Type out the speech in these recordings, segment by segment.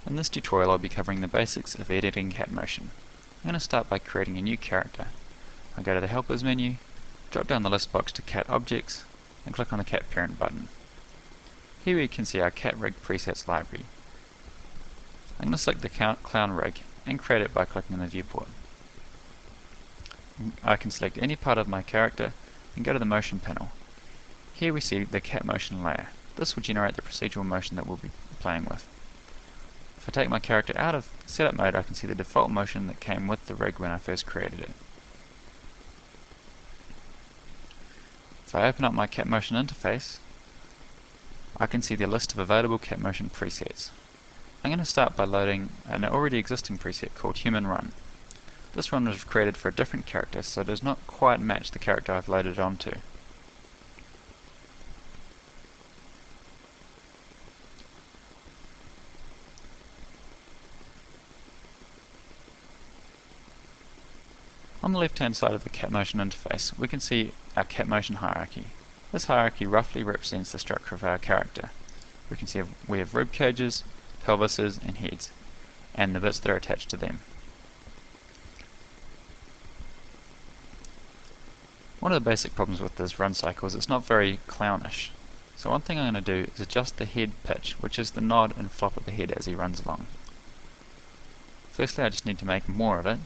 In this tutorial I'll be covering the basics of editing CATMotion. I'm going to start by creating a new character. I'll go to the Helpers menu, drop down the list box to Cat Objects, and click on the Cat Parent button. Here we can see our Cat Rig presets library. I'm going to select the clown rig and create it by clicking on the viewport. I can select any part of my character and go to the motion panel. Here we see the CATMotion layer. This will generate the procedural motion that we'll be playing with. If I take my character out of setup mode, I can see the default motion that came with the rig when I first created it. If I open up my CATMotion interface, I can see the list of available CATMotion presets. I'm going to start by loading an already existing preset called Human Run. This run was created for a different character, so it does not quite match the character I've loaded it onto. On the left-hand side of the CATMotion interface, we can see our CATMotion hierarchy. This hierarchy roughly represents the structure of our character. We can see we have rib cages, pelvises, and heads, and the bits that are attached to them. One of the basic problems with this run cycle is it's not very clownish. So one thing I'm going to do is adjust the head pitch, which is the nod and flop of the head as he runs along. Firstly, I just need to make more of it.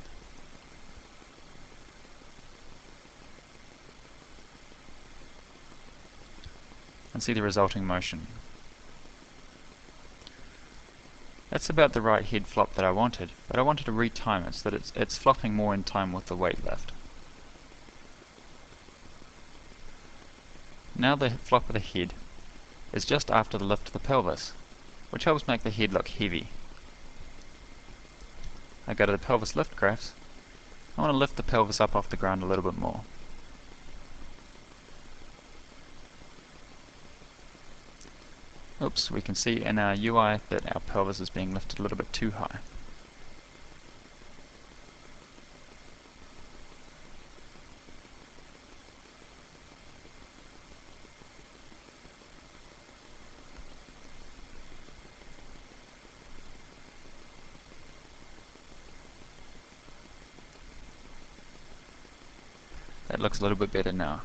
And see the resulting motion. That's about the right head flop that I wanted, but I wanted to retime it so that it's flopping more in time with the weight lift. Now the flop of the head is just after the lift of the pelvis, which helps make the head look heavy. I go to the pelvis lift graphs. I want to lift the pelvis up off the ground a little bit more. Oops, we can see in our UI that our pelvis is being lifted a little bit too high. That looks a little bit better now.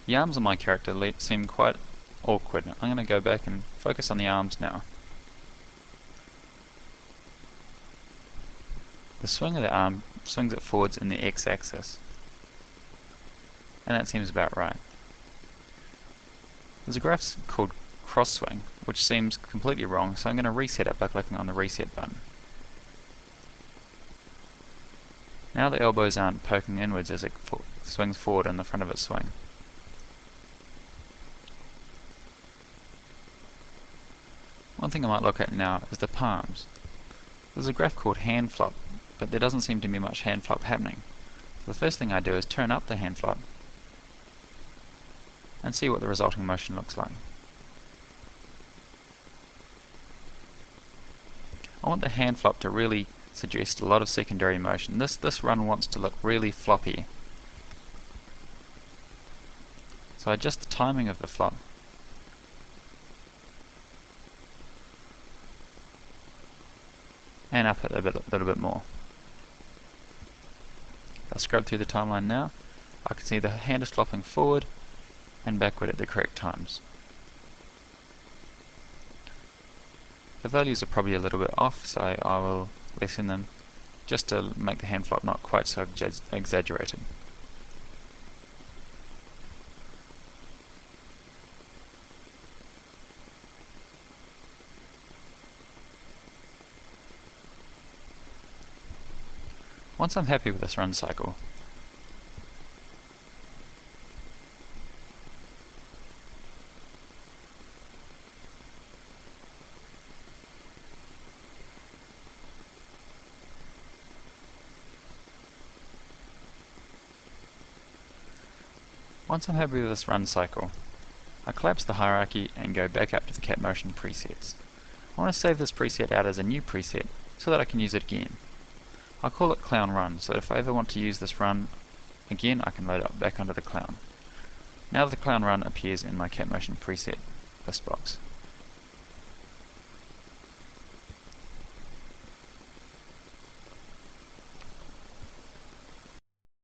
The arms of my character seem quite awkward. I'm going to go back and focus on the arms now. The swing of the arm swings it forwards in the x-axis, and that seems about right. There's a graph called cross swing, which seems completely wrong, so I'm going to reset it by clicking on the reset button. Now the elbows aren't poking inwards as it swings forward in the front of its swing. One thing I might look at now is the palms. There's a graph called hand flop, but there doesn't seem to be much hand flop happening. So the first thing I do is turn up the hand flop and see what the resulting motion looks like. I want the hand flop to really suggest a lot of secondary motion. This run wants to look really floppy. So I adjust the timing of the flop. And up it a little bit more. If I scrub through the timeline now, I can see the hand is flopping forward and backward at the correct times. The values are probably a little bit off, so I will lessen them just to make the hand flop not quite so exaggerated. Once I'm happy with this run cycle, I collapse the hierarchy and go back up to the CATMotion presets. I want to save this preset out as a new preset so that I can use it again. I'll call it Clown Run, so if I ever want to use this run again, I can load it back onto the clown. Now the Clown Run appears in my CATMotion preset list box.